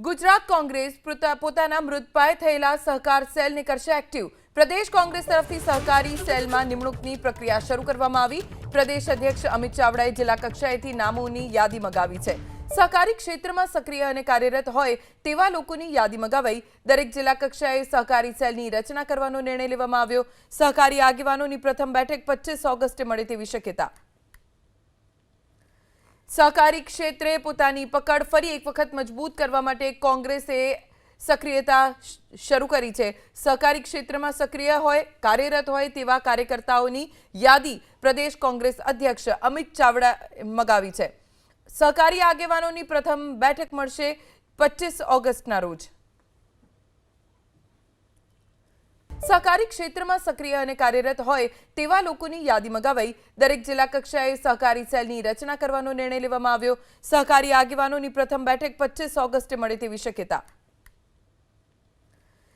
ગુજરાત કોંગ્રેસ પોતાના મૃતપાય થયેલા સહકાર સેલને કરશે એક્ટિવ। પ્રદેશ કોંગ્રેસ તરફથી સહકારી સેલમાં નિમણૂકની પ્રક્રિયા શરૂ કરવામાં આવી। પ્રદેશ અધ્યક્ષ અમિત ચાવડાએ જિલ્લા કક્ષાએથી નામોની યાદી મંગાવી છે। સહકારી ક્ષેત્રમાં સક્રિય અને કાર્યરત હોય તેવા લોકોની યાદી મંગાવાઈ। દરેક જિલ્લા કક્ષાએ સહકારી સેલની રચના કરવાનો નિર્ણય લેવામાં આવ્યો। સહકારી આગેવાનોની પ્રથમ બેઠક 25 ઓગસ્ટે મળે તેવી શક્યતા। सहकारी क्षेत्रे पोतानी पकड़ फरी एक वखत मजबूत करवा माटे कांग्रेसे सक्रियता शुरू करी छे। सहकारी क्षेत्र में सक्रिय होय कार्यरत होय तेवा कार्यकर्ताओनी यादी प्रदेश कांग्रेस अध्यक्ष अमित चावड़ा मंगावी छे। सहकारी आगेवानोनी प्रथम बैठक मळशे 25 ऑगस्टना रोज। सहकारी क्षेत्र में सक्रिय और कार्यरत होय तेवा लोकोनी यादी मंगावाई। दरेक जिला कक्षाए सहकारी सेलनी रचना करवानो निर्णय लेवामां आव्यो। सहकारी आगेवानोनी प्रथम बैठक 25 ऑगस्टे मळे तेवी शक्यता।